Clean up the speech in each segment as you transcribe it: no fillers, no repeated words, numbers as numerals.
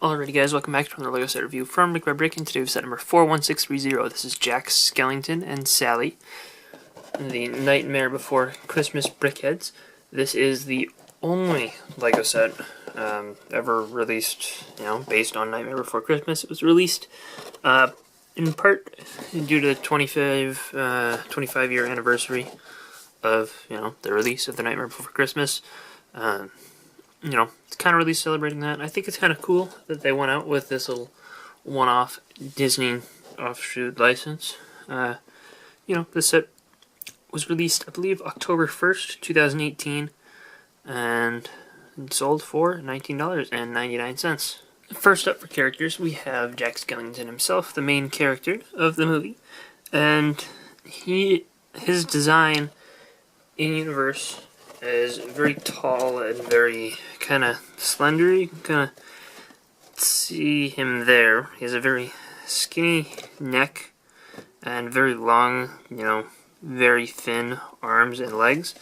Alrighty guys, welcome back to another LEGO set review from BrickByBrick, and today we set number 41630. This is Jack Skellington and Sally, the Nightmare Before Christmas Brickheadz. This is the only LEGO set ever released, based on Nightmare Before Christmas. It was released in part due to the 25 year anniversary of, the release of the Nightmare Before Christmas. It's kind of really celebrating that. I think it's kind of cool that they went out with this little one-off Disney offshoot license. This set was released, I believe, October 1st, 2018, and it sold for $19.99. First up for characters, we have Jack Skellington himself, the main character of the movie, and his design in universe is very tall and very kind of slender. You can kind of see him there. He has a very skinny neck and very long, very thin arms and legs.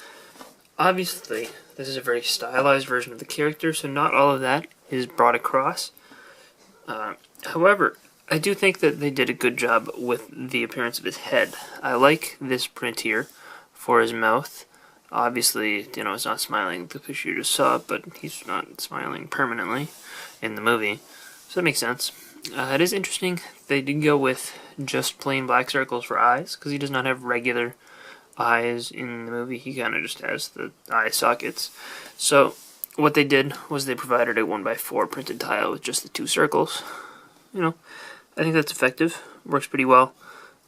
Obviously, this is a very stylized version of the character, so not all of that is brought across. However, I do think that they did a good job with the appearance of his head. I like this print here for his mouth. Obviously, it's not smiling because you just saw it, but he's not smiling permanently in the movie, so that makes sense. It is interesting they did go with just plain black circles for eyes, because he does not have regular eyes in the movie. He kind of just has the eye sockets. So what they did was they provided a 1x4 printed tile with just the two circles. I think that's effective. Works pretty well.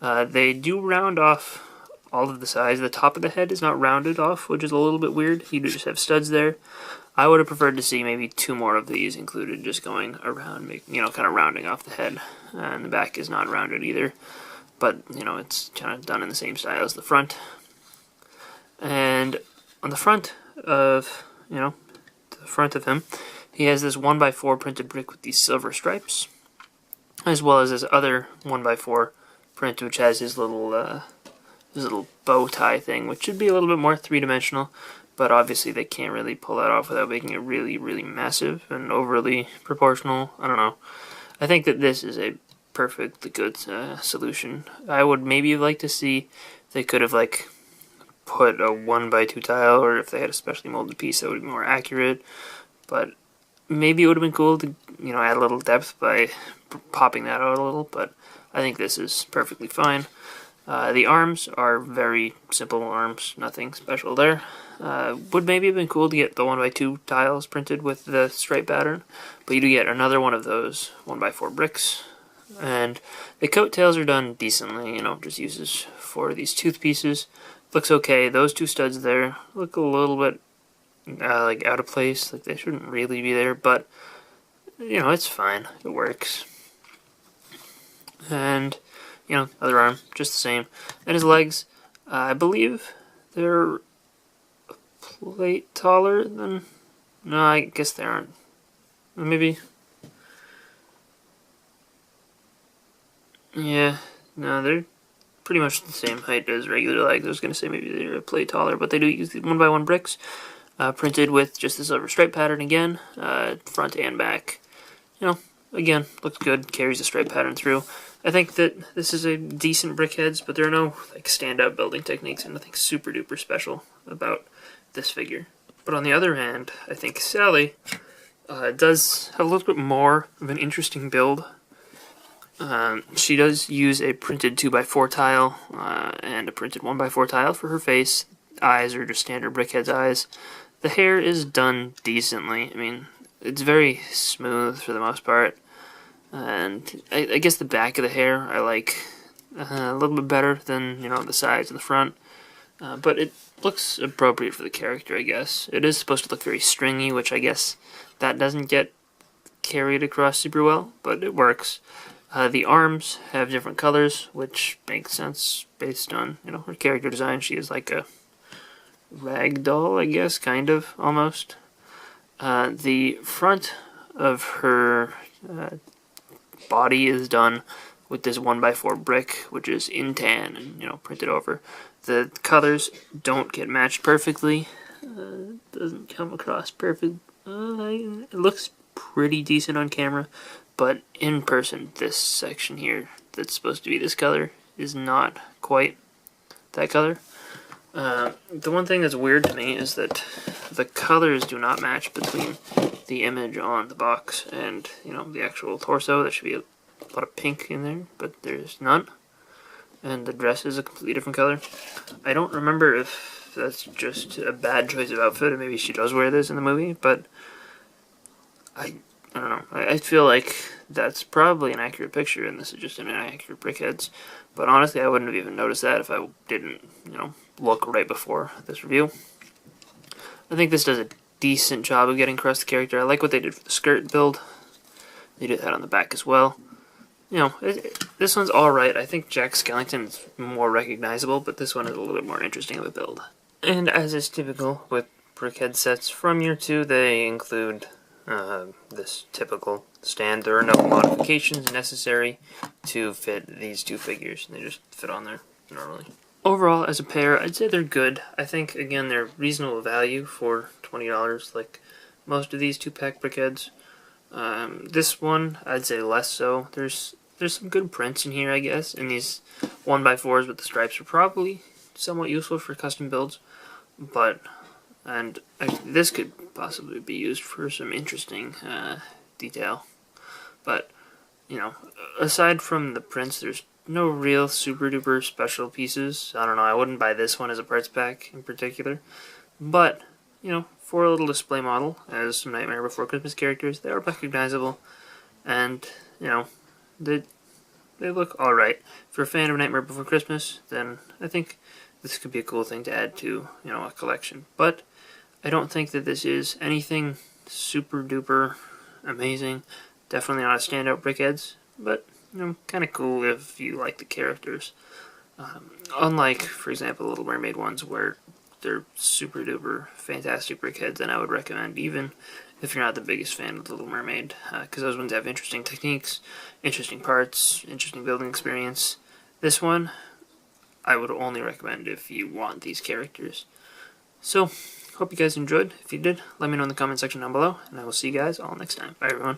They do round off all of the sides. The top of the head is not rounded off, which is a little bit weird. You do just have studs there. I would have preferred to see maybe two more of these included, just going around, kind of rounding off the head. And the back is not rounded either, but it's kind of done in the same style as the front. And on the front of, the front of him, he has this 1x4 printed brick with these silver stripes, as well as this other 1x4 print, which has his little bow tie thing, which should be a little bit more three-dimensional, but obviously they can't really pull that off without making it really, really massive and overly proportional. I don't know. I think that this is a perfectly good solution. I would maybe like to see if they could have put a 1x2 tile, or if they had a specially molded piece that would be more accurate, but maybe it would have been cool to add a little depth by popping that out a little, but I think this is perfectly fine. The arms are very simple arms, nothing special there. Would maybe have been cool to get the 1x2 tiles printed with the stripe pattern, but you do get another one of those 1x4 bricks. And the coattails are done decently, just uses for these tooth pieces. Looks okay. Those two studs there look a little bit out of place, like they shouldn't really be there, but it's fine. It works. And other arm, just the same. And his legs, I believe they're a plate taller than... No, I guess they aren't. Maybe... Yeah, no, they're pretty much the same height as regular legs. I was going to say maybe they're a plate taller, but they do use the 1x1 bricks, printed with just the silver stripe pattern again, front and back. Again, looks good, carries the stripe pattern through. I think that this is a decent Brickheadz, but there are no standout building techniques and nothing super duper special about this figure. But on the other hand, I think Sally does have a little bit more of an interesting build. She does use a printed 2x4 tile and a printed 1x4 tile for her face. Eyes are just standard Brickheadz eyes. The hair is done decently. I mean, it's very smooth for the most part. And I guess the back of the hair I like a little bit better than, the sides and the front. But it looks appropriate for the character, I guess. It is supposed to look very stringy, which I guess that doesn't get carried across super well, but it works. The arms have different colors, which makes sense based on, her character design. She is like a rag doll, I guess, kind of, almost. The front of her body is done with this 1x4 brick, which is in tan and, printed over. The colors don't get matched perfectly. Doesn't come across perfect. It looks pretty decent on camera, but in person, this section here that's supposed to be this color is not quite that color. The one thing that's weird to me is that the colors do not match between the image on the box and, you know, the actual torso. There should be a lot of pink in there, but there's none. And the dress is a completely different color. I don't remember if that's just a bad choice of outfit, or maybe she does wear this in the movie, but I don't know. I feel like that's probably an accurate picture, and this is just an inaccurate Brickheadz. But honestly, I wouldn't have even noticed that if I didn't, you know, look right before this review. I think this does a decent job of getting across the character. I like what they did for the skirt build. They did that on the back as well. You know, this one's alright. I think Jack Skellington is more recognizable, but this one is a little bit more interesting of a build. And as is typical with Brickheadz sets from year 2, they include this typical stand. There are no modifications necessary to fit these two figures. They just fit on there normally. Overall, as a pair, I'd say they're good. I think, again, they're reasonable value for $20, like most of these 2-pack Brickheadz. This one, I'd say less so. There's some good prints in here, I guess, and these 1x4s with the stripes are probably somewhat useful for custom builds, but this could possibly be used for some interesting detail. But, you know, aside from the prints, there's no real super duper special pieces. I don't know, I wouldn't buy this one as a parts pack in particular, but, you know, for a little display model as some Nightmare Before Christmas characters, they are recognizable, and, you know, they look alright. If you're a fan of Nightmare Before Christmas, then I think this could be a cool thing to add to, you know, a collection. But I don't think that this is anything super duper amazing. Definitely not a standout Brickheadz, but, you know, kind of cool if you like the characters. Unlike, for example, Little Mermaid ones where they're super duper fantastic Brickheadz, and I would recommend even if you're not the biggest fan of The Little Mermaid, because those ones have interesting techniques, interesting parts, interesting building experience. This one, I would only recommend if you want these characters. So, hope you guys enjoyed. If you did, let me know in the comment section down below, and I will see you guys all next time. Bye, everyone.